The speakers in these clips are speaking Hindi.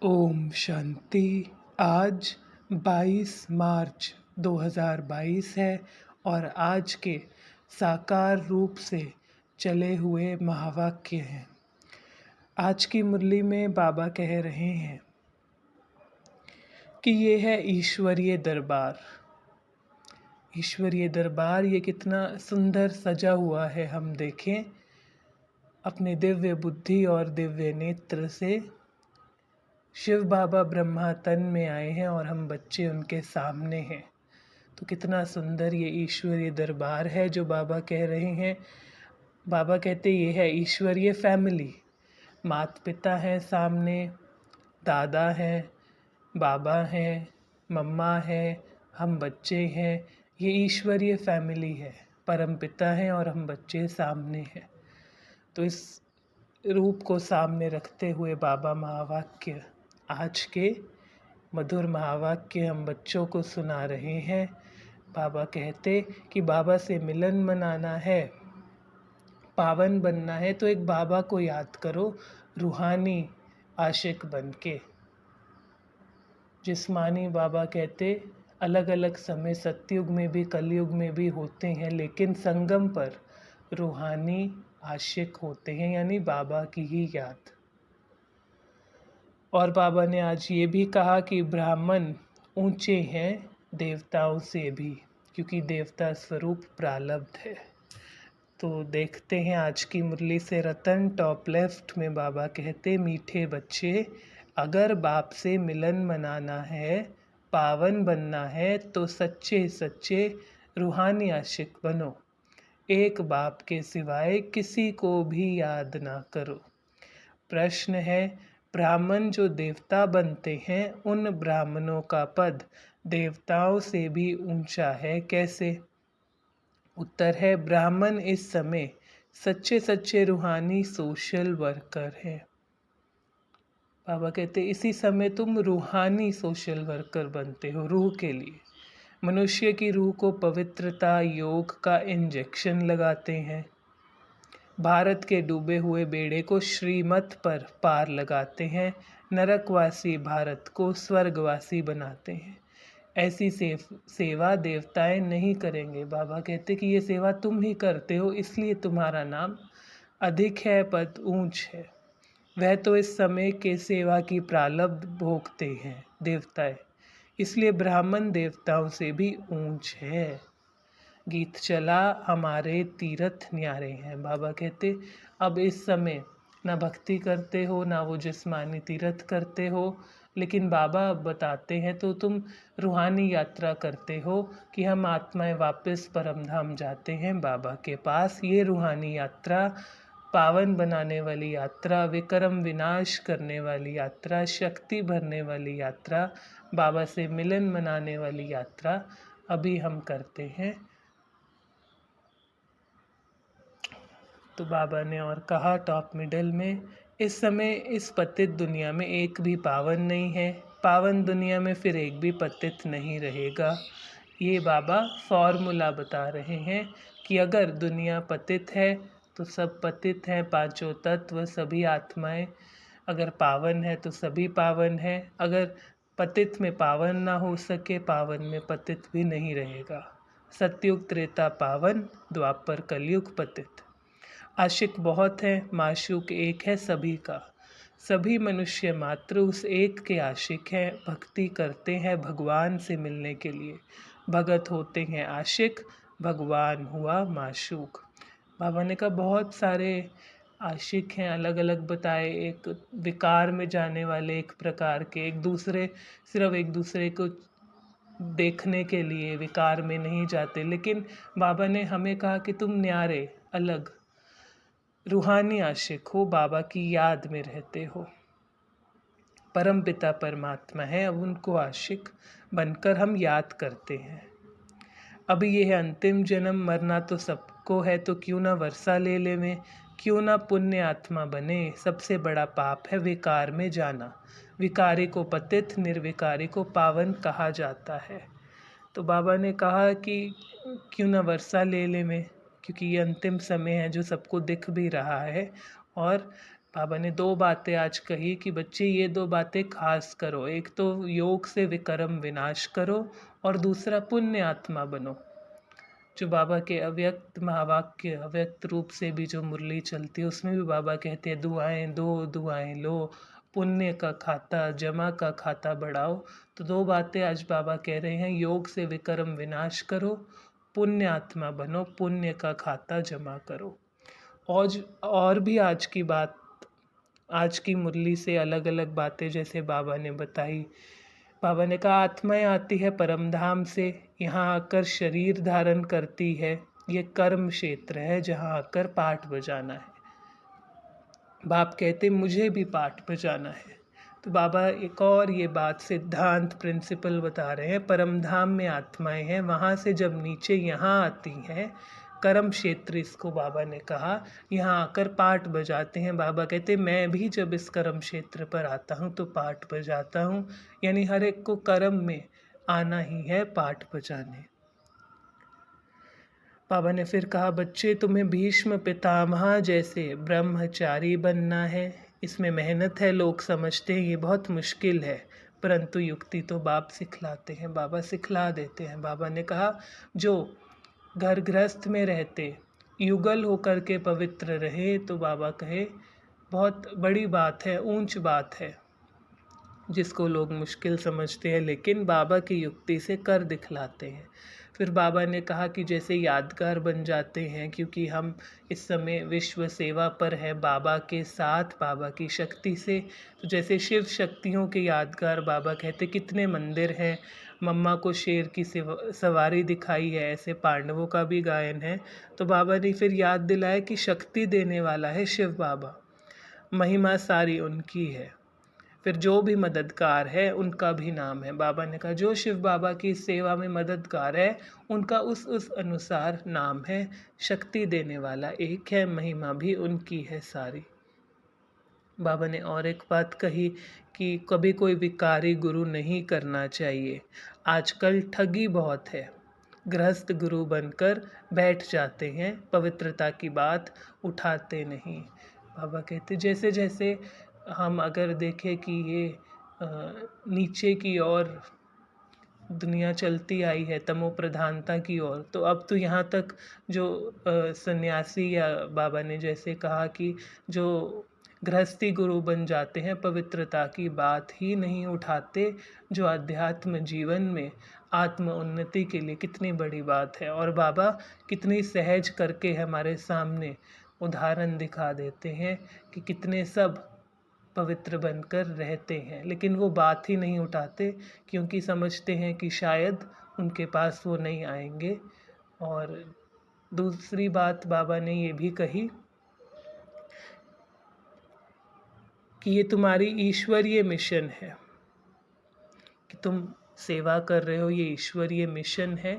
ओम शांति। आज 22 मार्च 2022 है और आज के साकार रूप से चले हुए महावाक्य हैं। आज की मुरली में बाबा कह रहे हैं कि ये है ईश्वरीय दरबार। ईश्वरीय दरबार ये कितना सुंदर सजा हुआ है, हम देखें अपने दिव्य बुद्धि और दिव्य नेत्र से। शिव बाबा ब्रह्मा तन में आए हैं और हम बच्चे उनके सामने हैं। तो कितना सुंदर ये ईश्वरीय दरबार है जो बाबा कह रहे हैं। बाबा कहते ये है ईश्वरीय फैमिली। माता पिता हैं सामने, दादा हैं, बाबा हैं, मम्मा हैं, हम बच्चे हैं। ये ईश्वरीय फैमिली है। परम पिता हैं और हम बच्चे सामने हैं। तो इस रूप को सामने रखते हुए बाबा महावाक्य, आज के मधुर महावाक्य हम बच्चों को सुना रहे हैं। बाबा कहते कि बाबा से मिलन मनाना है, पावन बनना है, तो एक बाबा को याद करो रूहानी आशिक बन के। जिस्मानी बाबा कहते अलग अलग समय सतयुग में भी कलयुग में भी होते हैं, लेकिन संगम पर रूहानी आशिक होते हैं, यानी बाबा की ही याद। और बाबा ने आज ये भी कहा कि ब्राह्मण ऊंचे हैं देवताओं से भी, क्योंकि देवता स्वरूप प्रारब्ध है। तो देखते हैं आज की मुरली से रतन। टॉप लेफ्ट में बाबा कहते मीठे बच्चे, अगर बाप से मिलन मनाना है, पावन बनना है, तो सच्चे सच्चे रूहानी आशिक बनो। एक बाप के सिवाय किसी को भी याद ना करो। प्रश्न है, ब्राह्मण जो देवता बनते हैं, उन ब्राह्मणों का पद देवताओं से भी ऊंचा है, कैसे? उत्तर है, ब्राह्मण इस समय सच्चे सच्चे रूहानी सोशल वर्कर हैं। बाबा कहते इसी समय तुम रूहानी सोशल वर्कर बनते हो, रूह के लिए। मनुष्य की रूह को पवित्रता योग का इंजेक्शन लगाते हैं। भारत के डूबे हुए बेड़े को श्रीमत पर पार लगाते हैं। नरकवासी भारत को स्वर्गवासी बनाते हैं। ऐसी सेवा देवताएं नहीं करेंगे। बाबा कहते कि ये सेवा तुम ही करते हो, इसलिए तुम्हारा नाम अधिक है, पद ऊंच है। वह तो इस समय के सेवा की प्रारब्ध भोगते हैं देवताएं, इसलिए ब्राह्मण देवताओं से भी ऊंच है। गीत चला हमारे तीर्थ न्यारे हैं। बाबा कहते अब इस समय ना भक्ति करते हो, ना वो जिस्मानी तीर्थ करते हो, लेकिन बाबा बताते हैं तो तुम रूहानी यात्रा करते हो कि हम आत्माएं वापस परम धाम जाते हैं बाबा के पास। ये रूहानी यात्रा, पावन बनाने वाली यात्रा, विक्रम विनाश करने वाली यात्रा, शक्ति भरने वाली यात्रा, बाबा से मिलन मनाने वाली यात्रा अभी हम करते हैं। तो बाबा ने और कहा टॉप मिडल में, इस समय इस पतित दुनिया में एक भी पावन नहीं है, पावन दुनिया में फिर एक भी पतित नहीं रहेगा। ये बाबा फॉर्मूला बता रहे हैं कि अगर दुनिया पतित है तो सब पतित हैं, पांचों तत्व सभी आत्माएं। अगर पावन है तो सभी पावन है। अगर पतित में पावन ना हो सके, पावन में पतित भी नहीं रहेगा। सतयुग त्रेता पावन, द्वापर कलयुग पतित। आशिक बहुत है, माशूक एक है सभी का। सभी मनुष्य मात्र उस एक के आशिक हैं। भक्ति करते हैं भगवान से मिलने के लिए। भगत होते हैं आशिक, भगवान हुआ माशूक। बाबा ने कहा बहुत सारे आशिक हैं, अलग अलग बताए। एक विकार में जाने वाले एक प्रकार के, एक दूसरे सिर्फ एक दूसरे को देखने के लिए विकार में नहीं जाते, लेकिन बाबा ने हमें कहा कि तुम न्यारे अलग रूहानी आशिक हो, बाबा की याद में रहते हो। परम पिता परमात्मा है, अब उनको आशिक बनकर हम याद करते हैं। अब ये है अंतिम जन्म, मरना तो सबको है, तो क्यों ना वर्षा ले लेवें, क्यों ना पुण्य आत्मा बने। सबसे बड़ा पाप है विकार में जाना। विकारी को पतित, निर्विकारी को पावन कहा जाता है। तो बाबा ने कहा कि क्यों ना वर्षा ले लेवें, क्योंकि ये अंतिम समय है जो सबको दिख भी रहा है। और बाबा ने 2 बातें आज कही कि बच्चे ये 2 बातें खास करो। एक तो योग से विकर्म विनाश करो और दूसरा पुण्य आत्मा बनो। जो बाबा के अव्यक्त महावाक्य अव्यक्त रूप से भी जो मुरली चलती है उसमें भी बाबा कहते हैं दुआएं दो दुआएं लो, पुण्य का खाता जमा का खाता बढ़ाओ। तो 2 बातें आज बाबा कह रहे हैं, योग से विकर्म विनाश करो, पुण्य आत्मा बनो, पुण्य का खाता जमा करो। और भी आज की बात, आज की मुरली से अलग अलग बातें जैसे बाबा ने बताई। बाबा ने कहा आत्माएं आती है परमधाम से, यहाँ आकर शरीर धारण करती है, ये कर्म क्षेत्र है जहाँ आकर पाठ बजाना है। बाप कहते मुझे भी पाठ बजाना है। तो बाबा एक और ये बात सिद्धांत प्रिंसिपल बता रहे हैं, परमधाम में आत्माएं हैं, वहाँ से जब नीचे यहाँ आती हैं, कर्म क्षेत्र इसको बाबा ने कहा, यहाँ आकर पाठ बजाते हैं। बाबा कहते मैं भी जब इस कर्म क्षेत्र पर आता हूँ तो पाठ बजाता हूँ, यानी हर एक को कर्म में आना ही है पाठ बजाने। बाबा ने फिर कहा बच्चे तुम्हें भीष्म पितामह जैसे ब्रह्मचारी बनना है। इसमें मेहनत है, लोग समझते हैं ये बहुत मुश्किल है, परंतु युक्ति तो बाप सिखलाते हैं, बाबा सिखला देते हैं। बाबा ने कहा जो घर गृहस्थ में रहते युगल होकर के पवित्र रहे, तो बाबा कहे बहुत बड़ी बात है, ऊंच बात है, जिसको लोग मुश्किल समझते हैं लेकिन बाबा की युक्ति से कर दिखलाते हैं। फिर बाबा ने कहा कि जैसे यादगार बन जाते हैं, क्योंकि हम इस समय विश्व सेवा पर हैं बाबा के साथ, बाबा की शक्ति से। तो जैसे शिव शक्तियों के यादगार बाबा कहते कितने मंदिर हैं, मम्मा को शेर की सवारी दिखाई है, ऐसे पांडवों का भी गायन है। तो बाबा ने फिर याद दिलाया कि शक्ति देने वाला है शिव बाबा, महिमा सारी उनकी है। फिर जो भी मददगार है उनका भी नाम है। बाबा ने कहा जो शिव बाबा की सेवा में मददगार है उनका उस अनुसार नाम है। शक्ति देने वाला एक है, महिमा भी उनकी है सारी। बाबा ने और एक बात कही कि कभी कोई विकारी गुरु नहीं करना चाहिए। आजकल ठगी बहुत है, गृहस्थ गुरु बनकर बैठ जाते हैं, पवित्रता की बात उठाते नहीं। बाबा कहते जैसे जैसे हम अगर देखें कि ये नीचे की ओर दुनिया चलती आई है, तमो प्रधानता की ओर, तो अब तो यहाँ तक जो सन्यासी या बाबा ने जैसे कहा कि जो गृहस्थी गुरु बन जाते हैं, पवित्रता की बात ही नहीं उठाते, जो अध्यात्म जीवन में आत्म उन्नति के लिए कितनी बड़ी बात है। और बाबा कितनी सहज करके हमारे सामने उदाहरण दिखा देते हैं कि कितने सब पवित्र बनकर रहते हैं, लेकिन वो बात ही नहीं उठाते क्योंकि समझते हैं कि शायद उनके पास वो नहीं आएंगे। और दूसरी बात बाबा ने ये भी कही कि ये तुम्हारी ईश्वरीय मिशन है, कि तुम सेवा कर रहे हो, ये ईश्वरीय मिशन है।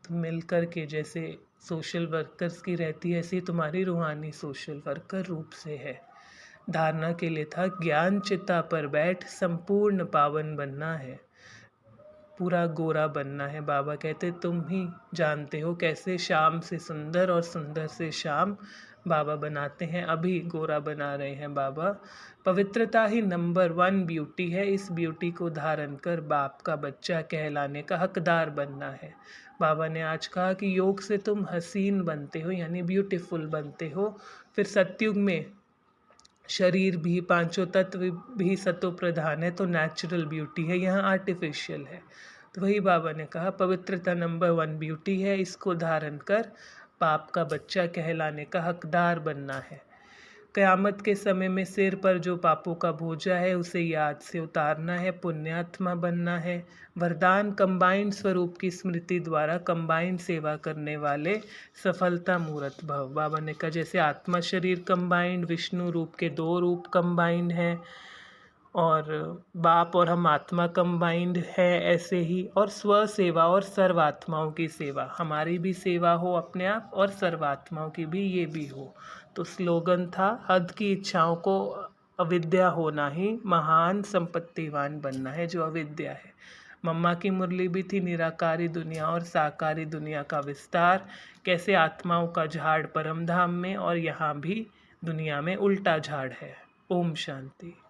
तुम मिलकर के जैसे सोशल वर्कर्स की रहती है, ऐसी तुम्हारी रूहानी सोशल वर्कर रूप से है। धारणा के लिए था ज्ञान चिता पर बैठ संपूर्ण पावन बनना है, पूरा गोरा बनना है। बाबा कहते तुम ही जानते हो कैसे शाम से सुंदर और सुंदर से शाम बाबा बनाते हैं। अभी गोरा बना रहे हैं बाबा। पवित्रता ही नंबर 1 ब्यूटी है। इस ब्यूटी को धारण कर बाप का बच्चा कहलाने का हकदार बनना है। बाबा ने आज कहा कि योग से तुम हसीन बनते हो, यानी ब्यूटीफुल बनते हो। फिर सतयुग में शरीर भी, पांचों तत्व भी सतो प्रधान है, तो नेचुरल ब्यूटी है, यहाँ आर्टिफिशियल है। तो वही बाबा ने कहा पवित्रता नंबर 1 ब्यूटी है, इसको धारण कर बाप का बच्चा कहलाने का हकदार बनना है। क़यामत के समय में सिर पर जो पापों का बोझा है उसे याद से उतारना है, पुण्यात्मा बनना है। वरदान कंबाइंड स्वरूप की स्मृति द्वारा कंबाइंड सेवा करने वाले सफलता मूर्त भव। बाबा ने कहा जैसे आत्मा शरीर कंबाइंड, विष्णु रूप के 2 रूप कंबाइंड हैं और बाप और हम आत्मा कंबाइंड है, ऐसे ही और स्व सेवा और सर्वात्माओं की सेवा, हमारी भी सेवा हो अपने आप और सर्वात्माओं की भी ये भी हो। तो स्लोगन था हद की इच्छाओं को अविद्या होना ही महान संपत्तिवान बनना है, जो अविद्या है। मम्मा की मुरली भी थी निराकारी दुनिया और साकारी दुनिया का विस्तार, कैसे आत्माओं का झाड़ परमधाम में और यहाँ भी दुनिया में उल्टा झाड़ है। ओम शांति।